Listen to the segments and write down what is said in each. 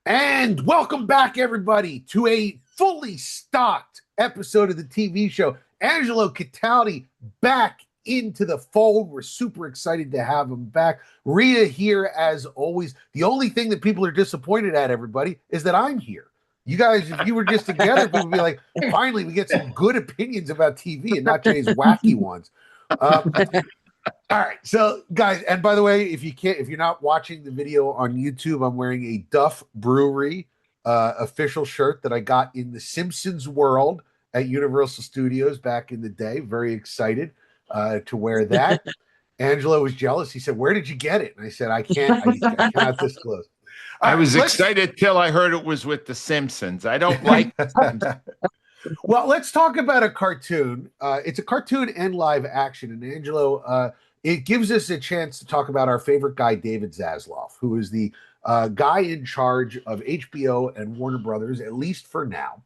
And welcome back, everybody, to a fully stocked episode of the TV show. Angelo Cataldi back into the fold. We're super excited to have him back. Rhea here, as always. The only thing that people are disappointed at, everybody, is that I'm here. You guys, if you were just together, people would be like, finally, we get some good opinions about TV and not Jay's wacky ones. All right, so guys, and by the way, if you're not watching the video on YouTube, I'm wearing a Duff Brewery official shirt that I got in the Simpsons world at Universal Studios back in the day. Very excited to wear that. Angelo was jealous. He said, "Where did you get it?" And I said, I cannot disclose." I was excited till I heard it was with the Simpsons. I don't like the Simpsons. Well, let's talk about a cartoon. It's a cartoon and live action, and Angelo. It gives us a chance to talk about our favorite guy, David Zaslov, who is the guy in charge of HBO and Warner Brothers, at least for now.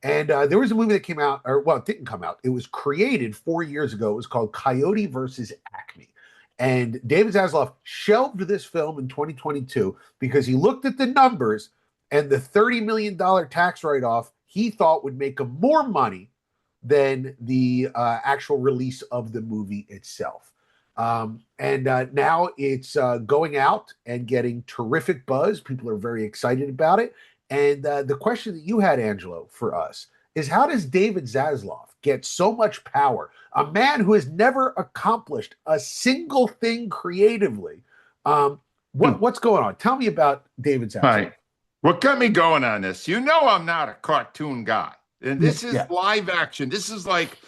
And there was a movie that came out, it didn't come out. It was created 4 years ago. It was called Coyote versus Acme. And David Zaslov shelved this film in 2022 because he looked at the numbers and the $30 million tax write-off he thought would make him more money than the actual release of the movie itself. Now it's going out and getting terrific buzz. People are very excited about it. And the question that you had, Angelo, for us is, how does David Zaslov get so much power? A man who has never accomplished a single thing creatively. What's going on? Tell me about David Zaslov. Right. What got me going on this? You know, I'm not a cartoon guy. And this is live action. This is like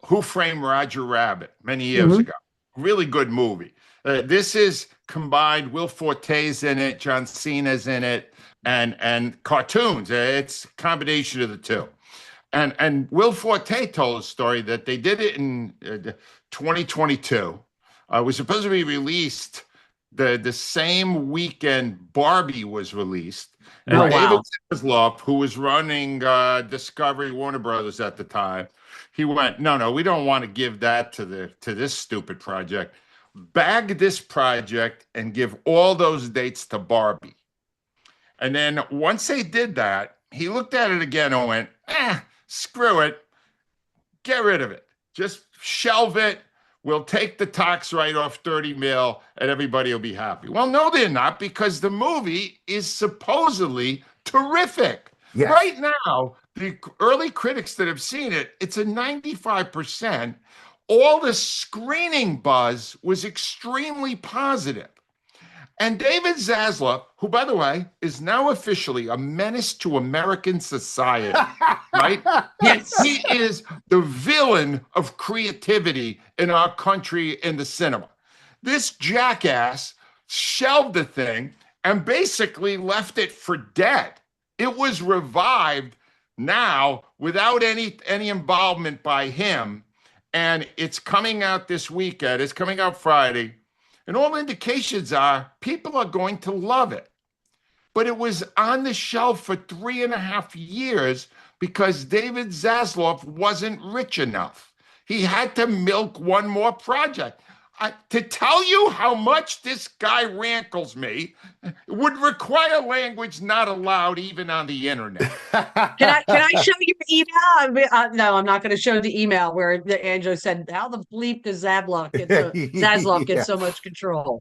Who Framed Roger Rabbit many years ago. Really good movie. This is combined. Will Forte's in it, John Cena's in it, and cartoons. It's a combination of the two. And Will Forte told a story that they did it in 2022. It was supposed to be released the same weekend Barbie was released. And David Zaslov, who was running Discovery Warner Brothers at the time, he went, no, we don't want to give that to this stupid project. Bag this project and give all those dates to Barbie. And then once they did that, he looked at it again and went, screw it. Get rid of it. Just shelve it. We'll take the tax write-off 30 mil and everybody will be happy. Well, no, they're not, because the movie is supposedly terrific. Yes. Right now, the early critics that have seen it, it's a 95%. All the screening buzz was extremely positive. And David Zaslov, who, by the way, is now officially a menace to American society, right? Yes. He is the villain of creativity in our country in the cinema. This jackass shelved the thing and basically left it for dead. It was revived now without any involvement by him, and it's coming out this weekend. It's coming out Friday, and all indications are people are going to love it. But it was on the shelf for 3.5 years because David Zaslov wasn't rich enough. He had to milk one more project. To tell you how much this guy rankles me would require language not allowed even on the internet. Can I show you the email? No, I'm not going to show the email where Angelo said, "How the bleep does Zaslov get so much control?"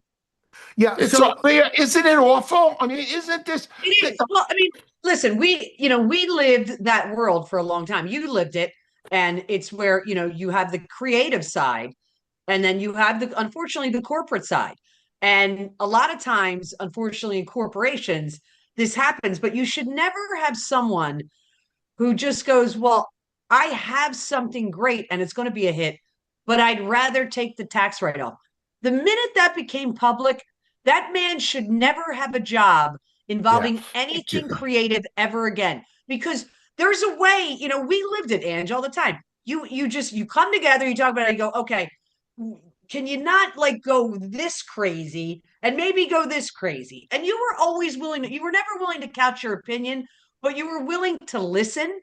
Yeah, isn't it awful? I mean, isn't this? It is. Well, I mean, listen, we lived that world for a long time. You lived it, and it's where you have the creative side. And then you have unfortunately, the corporate side. And a lot of times, unfortunately, in corporations, this happens, but you should never have someone who just goes, well, I have something great and it's going to be a hit, but I'd rather take the tax write-off. The minute that became public, that man should never have a job involving anything creative ever again, because there's a way, we lived it, Ange, all the time. You come together, you talk about it, you go, okay, can you not go this crazy and maybe go this crazy? And you were always willing you were never willing to couch your opinion, but you were willing to listen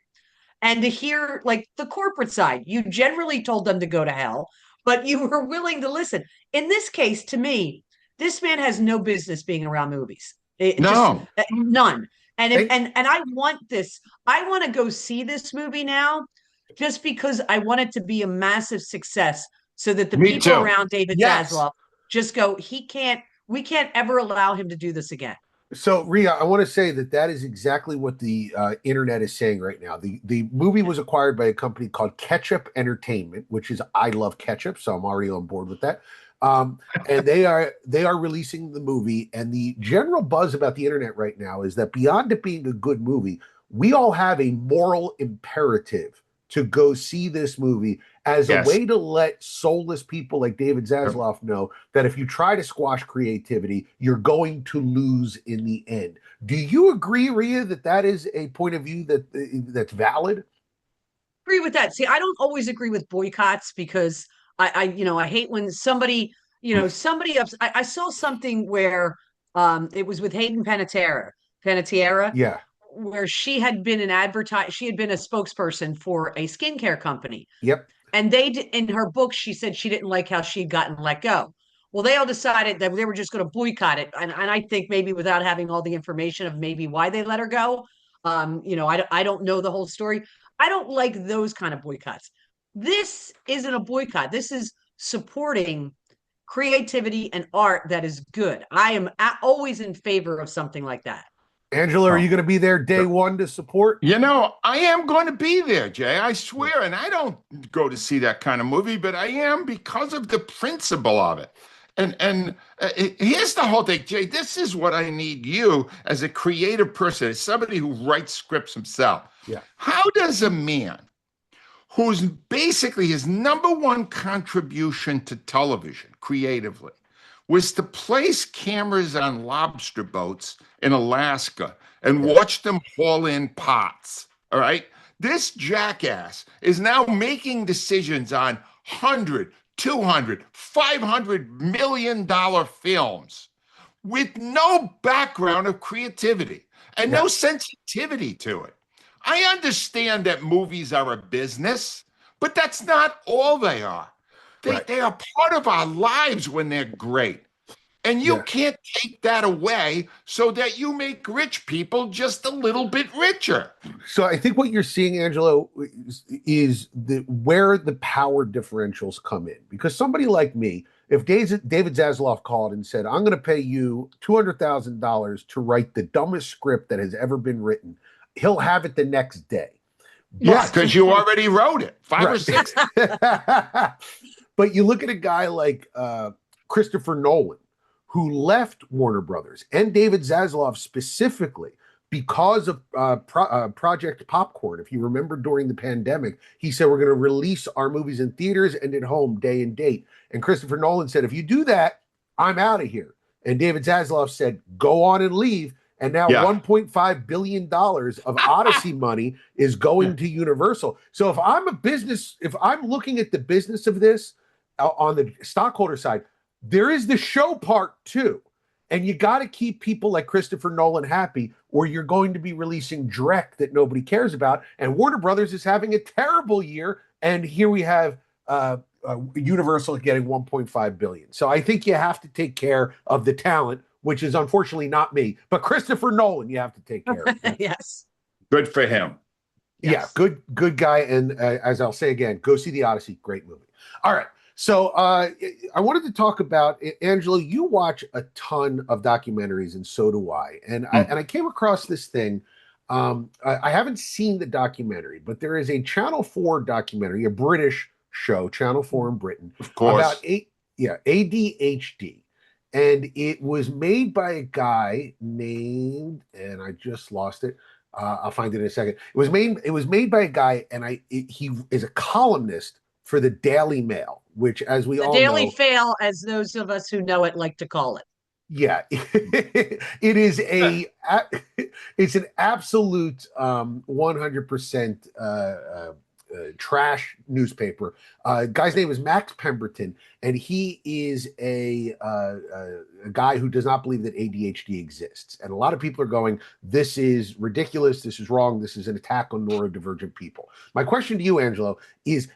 and to hear the corporate side. You generally told them to go to hell, but you were willing to listen. In this case, to me, this man has no business being around movies. None. And I want this. I want to go see this movie now just because I want it to be a massive success so that the Me people too. around David Yes. Zaslov just go, we can't ever allow him to do this again. So, Rhea, I want to say that is exactly what the internet is saying right now. The movie was acquired by a company called Ketchup Entertainment, which is I love ketchup, so I'm already on board with that. And they are releasing the movie, and the general buzz about the internet right now is that beyond it being a good movie, we all have a moral imperative to go see this movie as a Yes. way to let soulless people like David Zaslov know that if you try to squash creativity, you're going to lose in the end. Do you agree, Rhea, that is a point of view that's valid? Agree with that. See, I don't always agree with boycotts because I hate when somebody, I saw something where it was with Hayden Panettiere, Yeah. where she had been she had been a spokesperson for a skincare company. Yep. And in her book, she said she didn't like how she'd gotten let go. Well, they all decided that they were just going to boycott it. And I think maybe without having all the information of maybe why they let her go, I don't know the whole story. I don't like those kind of boycotts. This isn't a boycott. This is supporting creativity and art that is good. I am always in favor of something like that. Angela, are you going to be there day one to support? I am going to be there, Jay. I swear. And I don't go to see that kind of movie, but I am because of the principle of it. And here's the whole thing, Jay. This is what I need you as a creative person, as somebody who writes scripts himself. Yeah. How does a man who's basically his number one contribution to television creatively was to place cameras on lobster boats in Alaska and watch them haul in pots, all right? This jackass is now making decisions on 100, 200, $500 million films with no background of creativity and no sensitivity to it. I understand that movies are a business, but that's not all they are. They are part of our lives when they're great. And you can't take that away so that you make rich people just a little bit richer. So I think what you're seeing, Angelo, is where the power differentials come in. Because somebody like me, if David Zaslov called and said, I'm going to pay you $200,000 to write the dumbest script that has ever been written, he'll have it the next day. Yeah, because you already wrote it, 5 or 6. But you look at a guy like Christopher Nolan, who left Warner Brothers and David Zaslov specifically because of Project Popcorn. If you remember during the pandemic, he said, we're going to release our movies in theaters and at home day and date. And Christopher Nolan said, if you do that, I'm out of here. And David Zaslov said, go on and leave. And now $1.5 billion of Odyssey money is going to Universal. So if I'm looking at the business of this on the stockholder side, there is the show part too. And you got to keep people like Christopher Nolan happy, or you're going to be releasing dreck that nobody cares about. And Warner Brothers is having a terrible year. And here we have Universal getting $1.5 billion. So I think you have to take care of the talent, which is unfortunately not me, but Christopher Nolan, you have to take care of. Yes. Good for him. Yes. Yeah, good guy. And as I'll say again, go see The Odyssey. Great movie. All right. So I wanted to talk about, Angelo, you watch a ton of documentaries, and so do I. And I came across this thing. I haven't seen the documentary, but there is a Channel 4 documentary, a British show, Channel 4 in Britain, of course, about ADHD. And it was made by a guy named, and I just lost it. I'll find it in a second. It was made by a guy, and he is a columnist for the Daily Mail, which, as we all know, Daily Fail, as those of us who know it like to call it. Yeah, it is it's an absolute 100% trash newspaper. Guy's name is Max Pemberton, and he is a guy who does not believe that ADHD exists. And a lot of people are going, this is ridiculous, this is wrong, this is an attack on neurodivergent people. My question to you, Angelo, is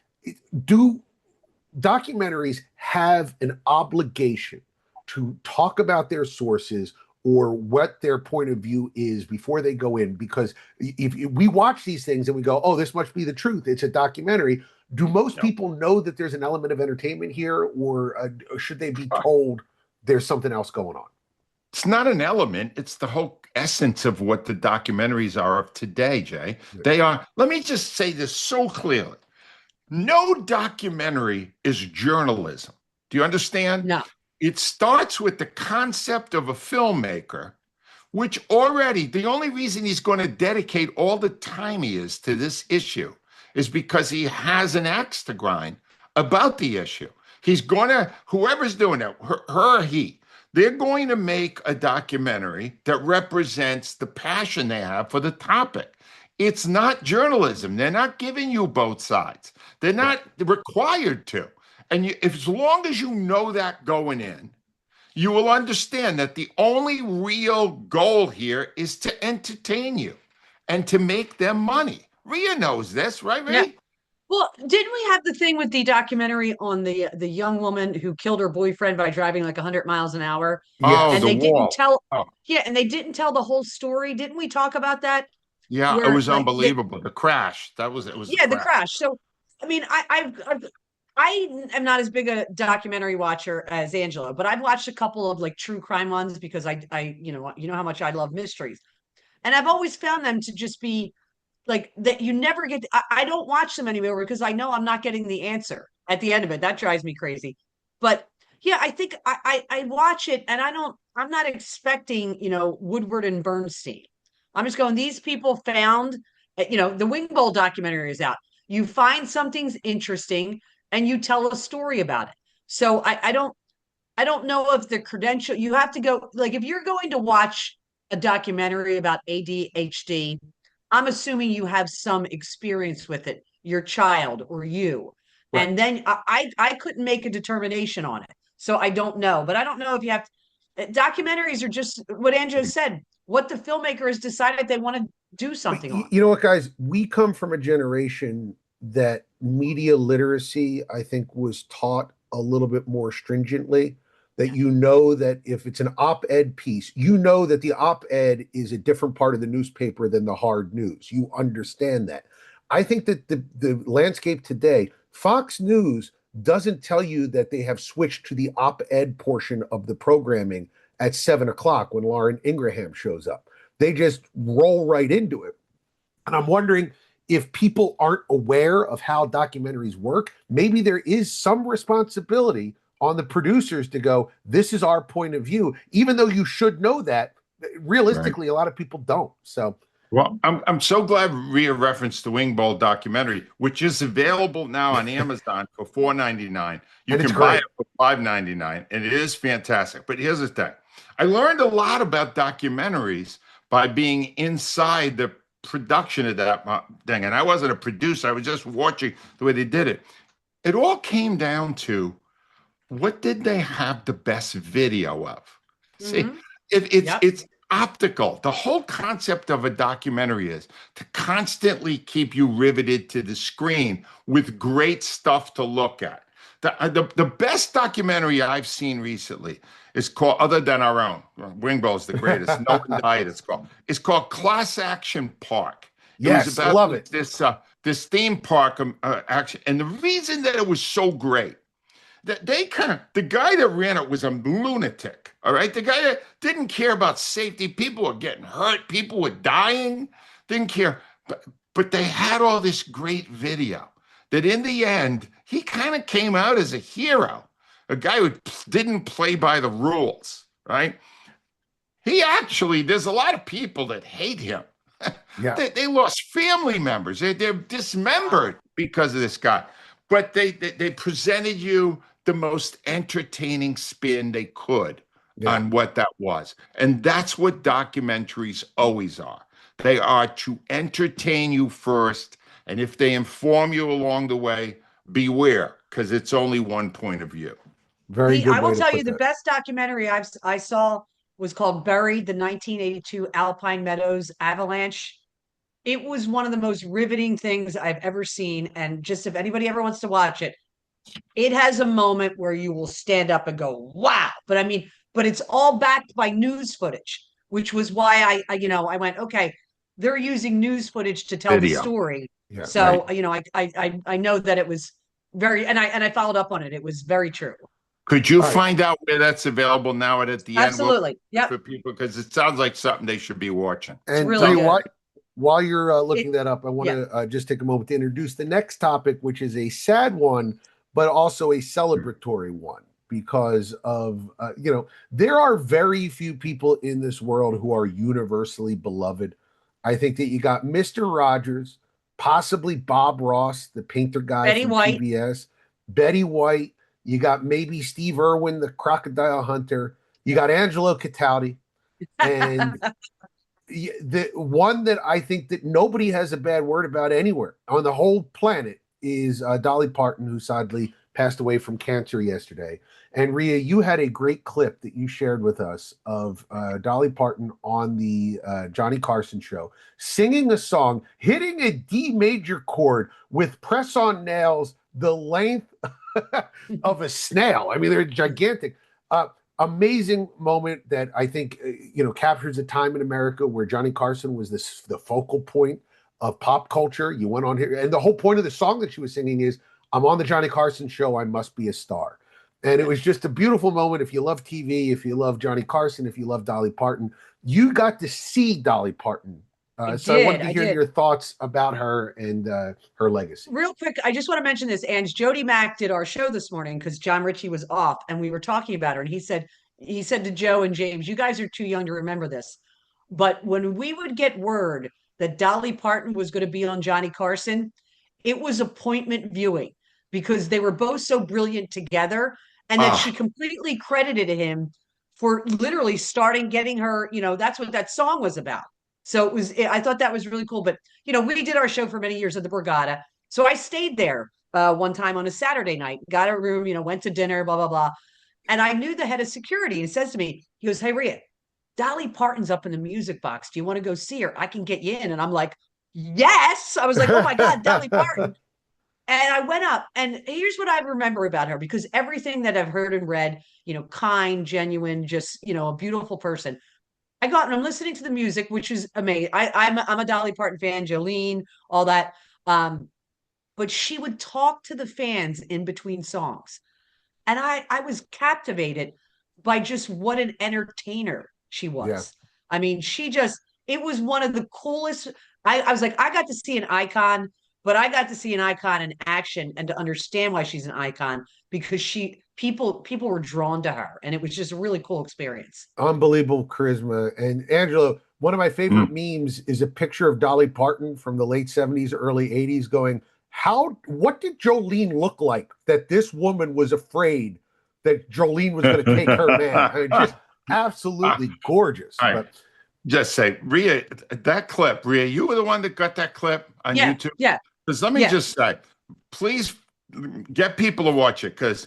do documentaries have an obligation to talk about their sources, or what their point of view is before they go in. Because if we watch these things and we go, oh, this must be the truth, it's a documentary. Do most people know that there's an element of entertainment here, or should they be told there's something else going on? It's not an element. It's the whole essence of what the documentaries are of today, Jay. They are, let me just say this so clearly. No documentary is journalism. Do you understand? No. It starts with the concept of a filmmaker, which already, the only reason he's going to dedicate all the time he is to this issue is because he has an axe to grind about the issue. He's going to, whoever's doing it, her or he, they're going to make a documentary that represents the passion they have for the topic. It's not journalism. They're not giving you both sides. They're not required to. And as long as you know that going in, you will understand that the only real goal here is to entertain you and to make them money. Rhea knows this, right, Rhea? Yeah. Well, didn't we have the thing with the documentary on the young woman who killed her boyfriend by driving like 100 miles an hour? Yeah. And they didn't tell. Oh. Yeah, and they didn't tell the whole story. Didn't we talk about that? Yeah, Where, it was like, unbelievable. The crash. It was the crash. So, I mean, I am not as big a documentary watcher as Angelo, but I've watched a couple of like true crime ones because I you know how much I love mysteries, and I've always found them to just be like that. You never get. I don't watch them anymore because I know I'm not getting the answer at the end of it. That drives me crazy. But yeah, I think I watch it and I'm not expecting Woodward and Bernstein. I'm just going. These people found the Wing Bowl documentary is out. You find something's interesting and you tell a story about it. So I don't know if the credential you have to go like if you're going to watch a documentary about ADHD, I'm assuming you have some experience with it, your child or you. Right. And then I couldn't make a determination on it. So I don't know. But I don't know if you have documentaries are just what Angelo said, what the filmmaker has decided they want to do something on. You know what, guys? We come from a generation that media literacy, I think, was taught a little bit more stringently. That that if it's an op-ed piece, that the op-ed is a different part of the newspaper than the hard news. You understand that. I think that the landscape today, Fox News doesn't tell you that they have switched to the op-ed portion of the programming at 7:00 when Lauren Ingraham shows up. They just roll right into it. And I'm wondering if people aren't aware of how documentaries work, maybe there is some responsibility on the producers to go, this is our point of view, even though you should know that. Realistically, A lot of people don't. So, well, I'm so glad Rhea referenced the Wing Bowl documentary, which is available now on Amazon for $4.99. You can buy it for $5.99, and it is fantastic. But here's the thing. I learned a lot about documentaries by being inside the production of that thing. And I wasn't a producer. I was just watching the way they did it. It all came down to what did they have the best video of? See, it's optical. The whole concept of a documentary is to constantly keep you riveted to the screen with great stuff to look at. The best documentary I've seen recently is called, other than our own, Wing Bowl is the greatest. No one died. It's called Class Action Park. Yes, I love it. This theme park action, and the reason that it was so great, that the guy that ran it was a lunatic. All right, the guy that didn't care about safety. People were getting hurt. People were dying. Didn't care, but they had all this great video. That in the end, he kind of came out as a hero, a guy who didn't play by the rules, right? There's a lot of people that hate him. Yeah. They lost family members. They're dismembered because of this guy. But they presented you the most entertaining spin they could on what that was. And that's what documentaries always are. They are to entertain you first. And if they inform you along the way, beware, because it's only one point of view. Very good. I will tell you the best documentary I saw was called Buried, the 1982 Alpine Meadows avalanche. It was one of the most riveting things I've ever seen. And just if anybody ever wants to watch it, it has a moment where you will stand up and go, wow. But I mean, but it's all backed by news footage, which was why I went, okay, they're using news footage to tell the Video. story. Yeah, So, right. I know that it was very, and I followed up on it. It was very true. Could you All right. find out where that's available now and at the end? We'll Absolutely. Yep. for people because it sounds like something they should be watching. It's And really Rhea, good. while you're looking It, that up, I want yeah. to just take a moment to introduce the next topic, which is a sad one, but also a celebratory one, because of, there are very few people in this world who are universally beloved. I think that you got Mr. Rogers, possibly Bob Ross, the painter guy Betty from White. PBS, Betty White. You got maybe Steve Irwin, the crocodile hunter. You got Angelo Cataldi. And the one that I think that nobody has a bad word about anywhere on the whole planet is Dolly Parton, who sadly passed away from cancer yesterday. And Rhea, you had a great clip that you shared with us of Dolly Parton on the Johnny Carson show, singing a song, hitting a D major chord with press-on nails the length of a snail. I mean, they're gigantic. Amazing moment that I think captures a time in America where Johnny Carson was the focal point of pop culture. You went on here, and the whole point of the song that she was singing is, "I'm on the Johnny Carson show. I must be a star." And it was just a beautiful moment. If you love TV, if you love Johnny Carson, if you love Dolly Parton, you got to see Dolly Parton. I wanted to hear your thoughts about her and her legacy. Real quick, I just want to mention this. And Jody Mack did our show this morning because John Ritchie was off, and we were talking about her. And he said to Joe and James, "You guys are too young to remember this, but when we would get word that Dolly Parton was going to be on Johnny Carson, it was appointment viewing because they were both so brilliant together, and that she completely credited him for literally getting her. That's what that song was about." So I thought that was really cool. But, we did our show for many years at the Borgata. So I stayed there one time on a Saturday night, got a room, went to dinner, blah, blah, blah. And I knew the head of security. He says to me, he goes, "Hey, Rhea, Dolly Parton's up in the music box. Do you want to go see her? I can get you in." And I'm like, yes. I was like, oh my God, Dolly Parton. And I went up, and here's what I remember about her, because everything that I've heard and read, kind, genuine, just, a beautiful person. I got, and I'm listening to the music, which is amazing. I'm a Dolly Parton fan, Jolene, all that. But she would talk to the fans in between songs. And I was captivated by just what an entertainer she was. Yeah. I mean, it was one of the coolest. I was like, I got to see an icon, but I got to see an icon in action and to understand why she's an icon, because people were drawn to her, and it was just a really cool experience. Unbelievable charisma. And Angelo, one of my favorite memes is a picture of Dolly Parton from the late 70s, early 80s going, what did Jolene look like that this woman was afraid that Jolene was going to take her man? I mean, just absolutely gorgeous. But just say, Rhea, that clip, Rhea, you were the one that got that clip on YouTube? Yeah. Because let me just say, please get people to watch it, because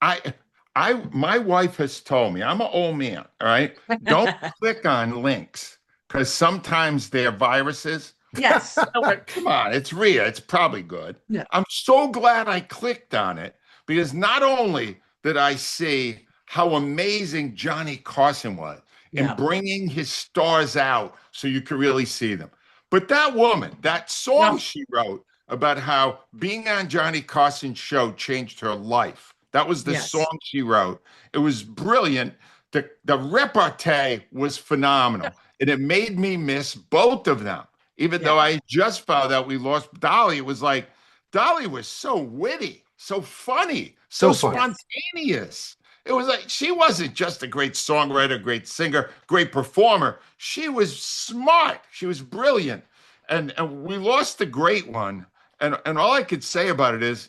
my wife has told me, I'm an old man, all right? Don't click on links, because sometimes they're viruses. Yes. Like, come on, it's Rhea. It's probably good. Yeah. I'm so glad I clicked on it, because not only did I see how amazing Johnny Carson was in bringing his stars out so you could really see them, but that woman, that song she wrote about how being on Johnny Carson's show changed her life. That was the song she wrote. It was brilliant. The repartee was phenomenal. And it made me miss both of them. Even though I just found out we lost Dolly, it was like, Dolly was so witty, so funny, so spontaneous. It was like, she wasn't just a great songwriter, great singer, great performer. She was smart. She was brilliant. And we lost the great one. And all I could say about it is,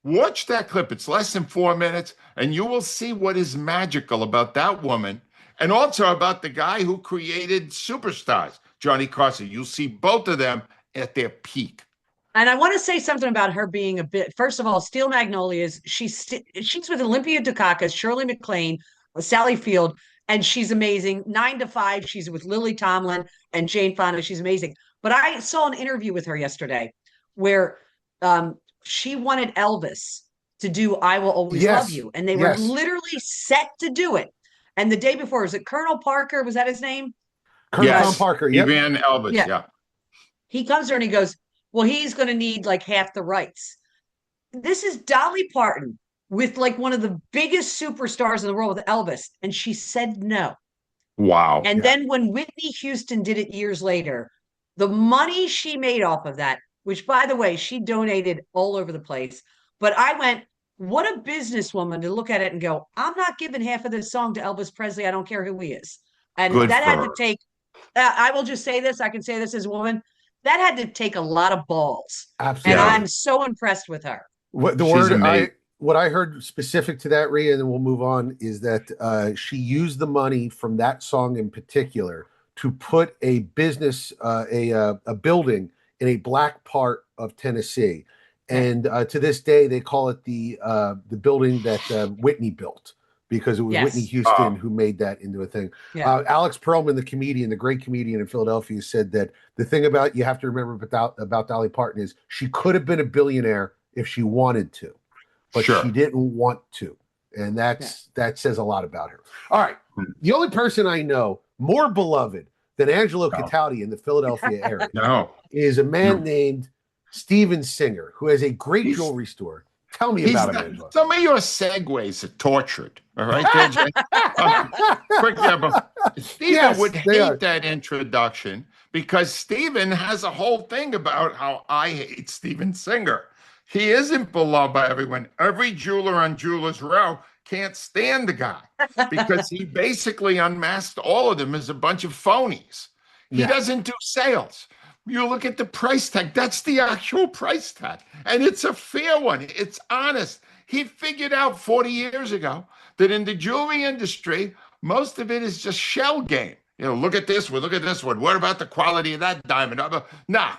watch that clip. It's less than 4 minutes, and you will see what is magical about that woman, and also about the guy who created superstars, Johnny Carson. You'll see both of them at their peak. And I want to say something about her being a bit, first of all, Steel Magnolias. She's with Olympia Dukakis, Shirley MacLaine, Sally Field, and she's amazing. 9 to 5, she's with Lily Tomlin and Jane Fonda. She's amazing. But I saw an interview with her yesterday where she wanted Elvis to do "I Will Always Love You," and they were literally set to do it. And the day before, was it Colonel Parker? Was that his name? Colonel Tom Parker. He Yep. ran Elvis. Yeah. Yeah. He comes there and he goes, well, he's going to need like half the rights. This is Dolly Parton with like one of the biggest superstars in the world with Elvis. And she said no. Wow. And then when Whitney Houston did it years later, the money she made off of that, which by the way, she donated all over the place. But I went, what a businesswoman to look at it and go, I'm not giving half of this song to Elvis Presley. I don't care who he is. And Good that for had her. to take, I will just say this, I can say this as a woman, that had to take a lot of balls. Absolutely. And I'm so impressed with her. What I heard specific to that, Rhea, and then we'll move on, is that she used the money from that song in particular to put a business, a building in a black part of Tennessee, and to this day they call it the building that Whitney built, because it was Whitney Houston who made that into a thing. Alex Perlman, the great comedian in Philadelphia, said that the thing about you have to remember about Dolly Parton is she could have been a billionaire if she wanted to, but she didn't want to. And that says a lot about her. All right. The only person I know more beloved than Angelo Cataldi in the Philadelphia area is a man named Steven Singer, who has a great jewelry store. Tell me about him, Angelo. Some of your segues are tortured. All right, quick example. Steven would hate that introduction because Steven has a whole thing about how I hate Steven Singer. He isn't beloved by everyone. Every jeweler on Jewelers Row can't stand the guy because he basically unmasked all of them as a bunch of phonies. He doesn't do sales. You look at the price tag. That's the actual price tag. And it's a fair one. It's honest. He figured out 40 years ago that in the jewelry industry, most of it is just shell game. You know, look at this one. Look at this one. What about the quality of that diamond? Nah.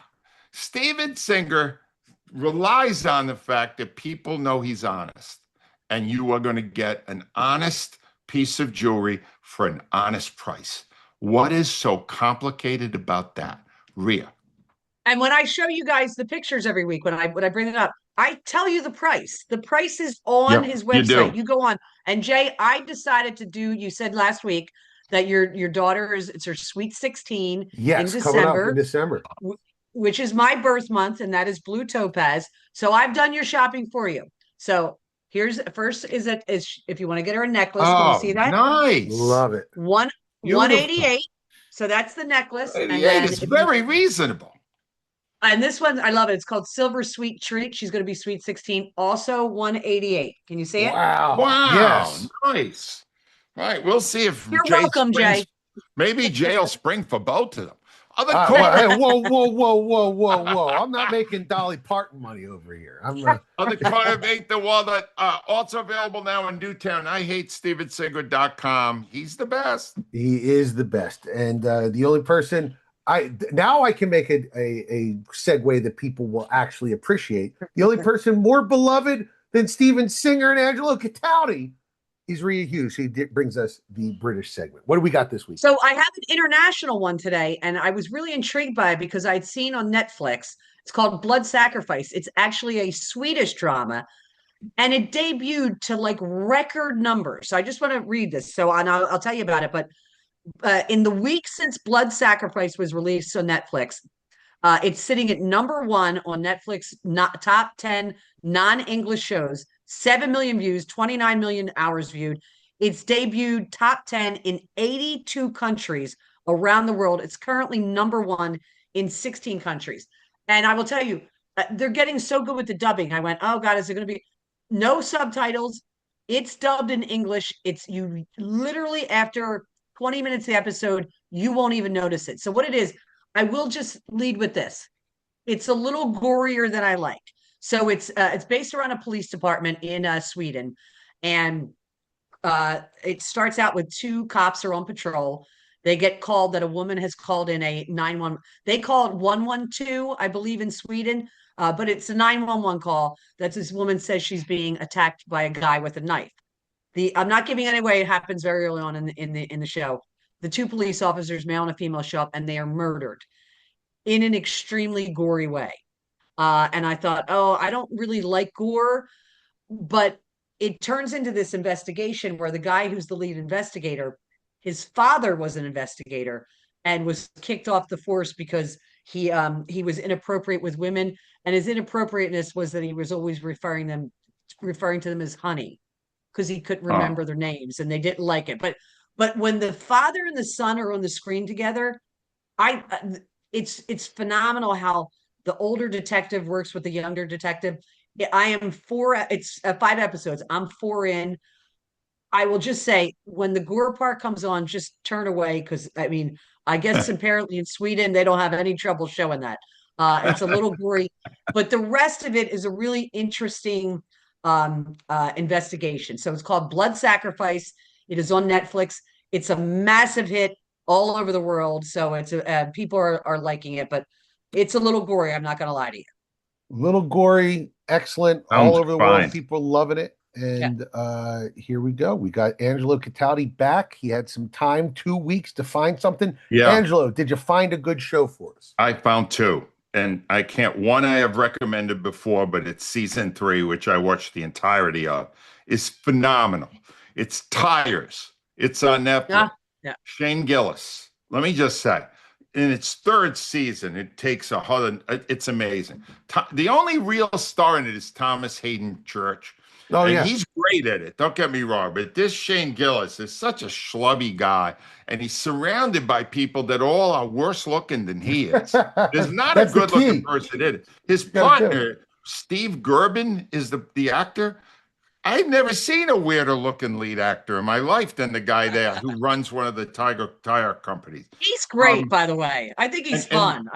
Steven Singer relies on the fact that people know he's honest. And you are going to get an honest piece of jewelry for an honest price. What is so complicated about that? Rhea. And when I show you guys the pictures every week, when I bring it up, I tell you the price. The price is on his website. You go on. And Jay, I decided to do, you said last week that your daughter it's her sweet 16 in December. Coming up in December. Which is my birth month, and that is blue topaz. So I've done your shopping for you. So here's first is if you want to get her a necklace. Can you see that? Nice. Love it. 188. So that's the necklace. And then it's very reasonable. And this one, I love it. It's called Silver Sweet Treat. She's going to be sweet 16. Also 188. Can you see it? Wow. Yes. Nice. All right. We'll see if You're welcome, Jay. Maybe Jay will spring for both of them. Whoa. I'm not making Dolly Parton money over here. On the corner of 8th and Walnut, also available now in Newtown. IHateStevenSinger.com. He's the best. He is the best. And the only person I can make a segue that people will actually appreciate. The only person more beloved than Steven Singer and Angelo Cataldi is Rhea Hughes. He brings us the British segment. What do we got this week? So I have an international one today, and I was really intrigued by it because I'd seen on Netflix. It's called Blood Sacrifice. It's actually a Swedish drama, and it debuted to like record numbers. So I just want to read this. So I'll tell you about it. But in the week since Blood Sacrifice was released on Netflix, it's sitting at number 1 on Netflix top 10 non-English shows. 7 million views, 29 million hours viewed. It's debuted top 10 in 82 countries around the world. It's currently number 1 in 16 countries. And I will tell you, they're getting so good with the dubbing. I went, oh God, is it going to be no subtitles? It's dubbed in English. It's you literally after 20 minutes of the episode, you won't even notice it. So what it is, I will just lead with this. It's a little gorier than I like. So it's based around a police department in Sweden, and it starts out with 2 cops are on patrol. They get called that a woman has called in a 911. They call it 112, I believe, in Sweden, but it's a 911 call that this woman says she's being attacked by a guy with a knife. I'm not giving it away. It happens very early on in the show. The 2 police officers, male and a female, show up and they are murdered in an extremely gory way. And I thought, I don't really like gore, but it turns into this investigation where the guy who's the lead investigator, his father was an investigator and was kicked off the force because he was inappropriate with women, and his inappropriateness was that he was always referring to them as honey because he couldn't remember their names and they didn't like it. But when the father and the son are on the screen together, I it's phenomenal how the older detective works with the younger detective. I am four. It's 5 episodes. I'm 4 in. I will just say when the gore part comes on, just turn away because I mean, I guess apparently in Sweden they don't have any trouble showing that. It's a little gory, but the rest of it is a really interesting investigation. So it's called Blood Sacrifice. It is on Netflix. It's a massive hit all over the world. So it's people are liking it, but it's a little gory. I'm not going to lie to you. Little gory, excellent, all over the world. People loving it. And here we go. We got Angelo Cataldi back. He had some time, 2 weeks to find something. Yeah. Angelo, did you find a good show for us? I found two. And I can't, one I have recommended before, but it's season 3, which I watched the entirety of, is phenomenal. It's Tires. It's on Netflix. Yeah. Shane Gillis. Let me just say, in its 3rd season, it takes it's amazing. The only real star in it is Thomas Hayden Church. Oh, and he's great at it. Don't get me wrong. But this Shane Gillis is such a schlubby guy. And he's surrounded by people that all are worse looking than he is. There's not a good looking person in it. His partner, Steve Gerben, is the actor. I've never seen a weirder looking lead actor in my life than the guy there who runs one of the tire companies. He's great, by the way. I think he's fun.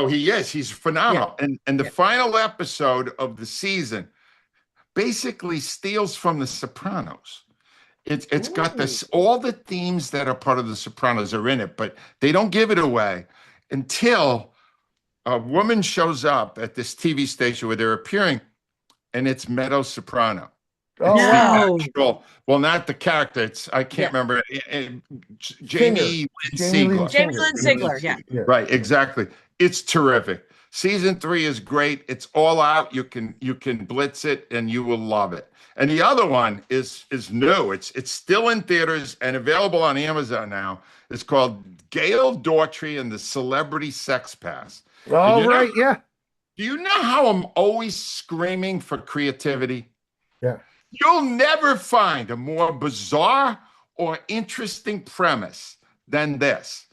He is. He's phenomenal. Yeah. And the final episode of the season basically steals from The Sopranos. It's got this, all the themes that are part of The Sopranos are in it, but they don't give it away until a woman shows up at this TV station where they're appearing, and it's Meadow Soprano. Oh, wow. Well, not the character. I can't remember. Jamie Lynn Sigler. Yeah. Right, exactly. It's terrific. Season 3 is great. It's all out. You can blitz it and you will love it. And the other one is new. It's still in theaters and available on Amazon now. It's called Gail Daughtry and the Celebrity Sex Pass. Oh, right, yeah. Do you know how I'm always screaming for creativity? Yeah. You'll never find a more bizarre or interesting premise than this.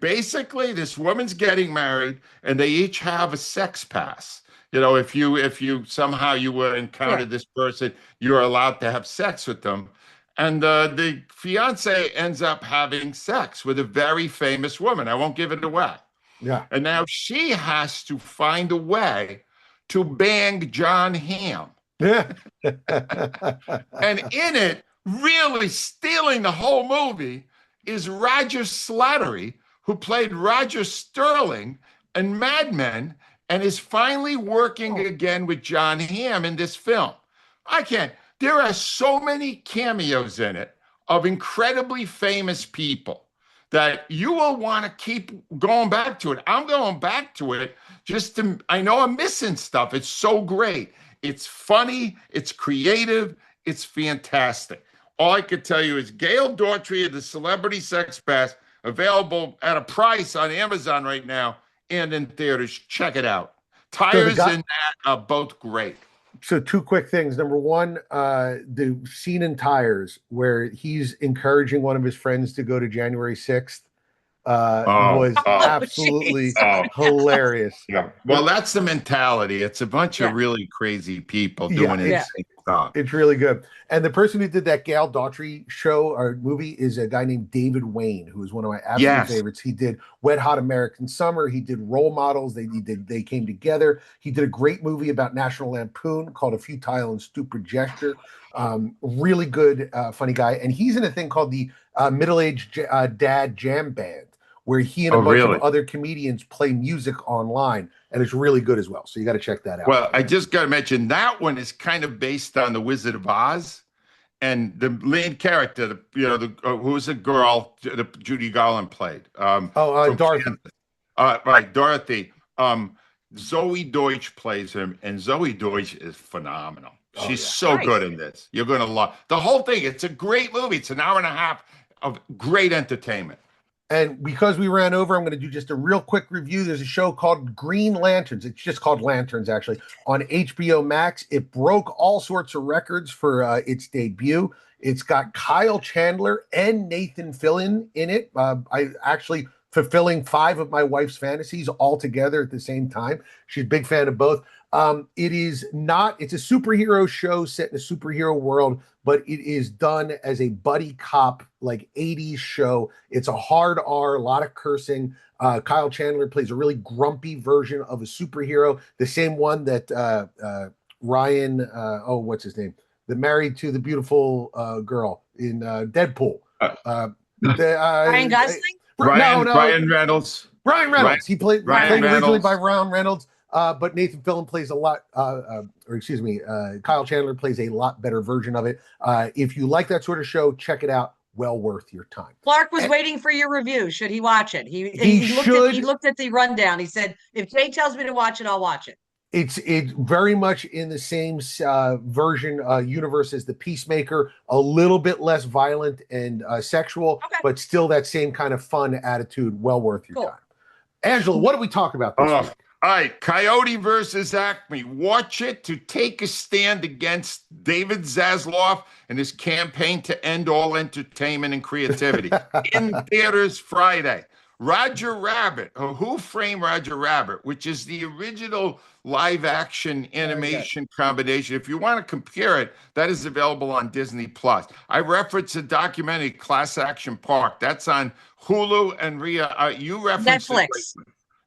Basically, this woman's getting married, and they each have a sex pass. You know, if you somehow you were encountered this person, you're allowed to have sex with them. And the fiance ends up having sex with a very famous woman. I won't give it away. Yeah. And now she has to find a way to bang John Hamm. Yeah. And in it, really stealing the whole movie, is Roger Slattery, who played Roger Sterling in Mad Men and is finally working again with John Hamm in this film. There are so many cameos in it of incredibly famous people that you will want to keep going back to it. I'm going back to it I know I'm missing stuff. It's so great. It's funny, it's creative, it's fantastic. All I could tell you is Gail Daughtry of the Celebrity Sex Pass, available at a price on Amazon right now and in theaters. Check it out. Tires and that are both great. So 2 quick things. Number one, the scene in Tires where he's encouraging one of his friends to go to January 6th was absolutely hilarious. Yeah. Well, that's the mentality. It's a bunch of really crazy people doing insane stuff. It's really good. And the person who did that Gail Daughtry show or movie is a guy named David Wayne, who is one of my absolute favorites. He did Wet Hot American Summer. He did Role Models. They came together. He did a great movie about National Lampoon called A Futile and Stupid Gesture. Really good, funny guy. And he's in a thing called the Middle-Aged Dad Jam Band, where he and a bunch of other comedians play music online, and it's really good as well. So you got to check that out. Well, I just got to mention that one is kind of based on The Wizard of Oz, and the lead character, who was a girl that Judy Garland played. Dorothy. Right, Dorothy. Zoe Deutsch plays him, and Zoe Deutsch is phenomenal. She's so good in this. You're going to love the whole thing. It's a great movie. It's an hour and a half of great entertainment. And because we ran over, I'm going to do just a real quick review. There's a show called Green Lanterns. It's just called Lanterns, actually, on HBO Max. It broke all sorts of records for its debut. It's got Kyle Chandler and Nathan Fillion in it. I actually fulfilling 5 of my wife's fantasies all together at the same time. She's a big fan of both. It's a superhero show set in a superhero world, but it is done as a buddy cop, like 80s show. It's a hard R, a lot of cursing. Kyle Chandler plays a really grumpy version of a superhero, the same one that Ryan, what's his name? The married to the beautiful girl in Deadpool. Ryan Gosling? Ryan Reynolds. Ryan Reynolds. He played originally by Ryan Reynolds. But Nathan Fillion plays Kyle Chandler plays a lot better version of it. If you like that sort of show, check it out. Well worth your time. Clark was waiting for your review. Should he watch it? He looked at the rundown. He said, if Jay tells me to watch it, I'll watch it. It's very much in the same universe as The Peacemaker, a little bit less violent and sexual, but still that same kind of fun attitude. Well worth your time. Angelo, what did we talk about this week? All right, Coyote versus Acme. Watch it to take a stand against David Zaslov and his campaign to end all entertainment and creativity. In theaters Friday. Roger Rabbit, or Who Framed Roger Rabbit, which is the original live-action animation combination. If you want to compare it, that is available on Disney+. I reference a documentary, Class Action Park. That's on Hulu and Rhea. You referenced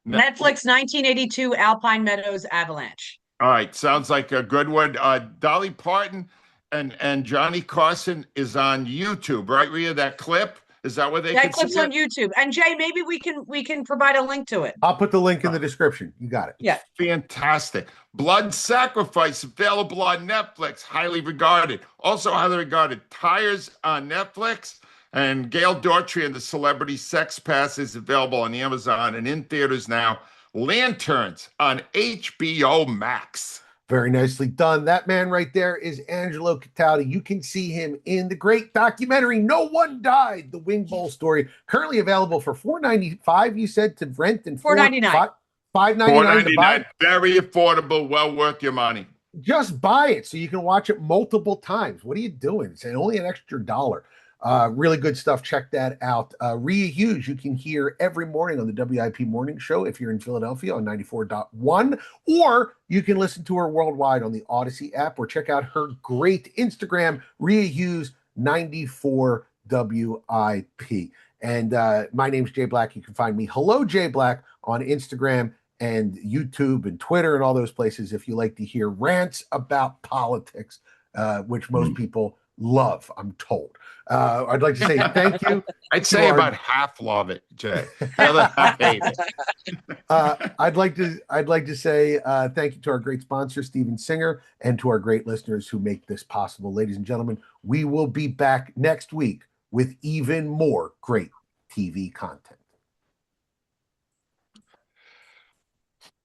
Netflix 1982 Alpine Meadows Avalanche. All right, sounds like a good one. Dolly Parton and Johnny Carson is on YouTube, right, Rhea? That clip? Is that what they can see? That clip's on YouTube. And Jay, maybe we can provide a link to it. I'll put the link in the description. You got it. Yeah. Fantastic. Blood Sacrifice, available on Netflix, highly regarded. Also highly regarded, Tires on Netflix. And Gail Daughtry and the Celebrity Sex Pass is available on Amazon and in theaters now. Lanterns on HBO Max. Very nicely done. That man right there is Angelo Cataldi. You can see him in the great documentary, No One Died, the Wing Bowl story, currently available for $4.95, you said, to rent, and $4.99. $5.99 to buy. Very affordable, well worth your money. Just buy it so you can watch it multiple times. What are you doing? It's only an extra $1. Really good stuff. Check that out. Rhea Hughes, you can hear every morning on the WIP Morning Show if you're in Philadelphia on 94.1, or you can listen to her worldwide on the Odyssey app, or check out her great Instagram, Rhea Hughes 94 WIP. And my name's Jay Black. You can find me, Hello Jay Black, on Instagram and YouTube and Twitter and all those places if you like to hear rants about politics, which most people love, I'm told. I'd like to say thank you. I'd say about half love it, Jay. The other half hate it. I'd like to say thank you to our great sponsor, Steven Singer, and to our great listeners who make this possible. Ladies and gentlemen, we will be back next week with even more great TV content.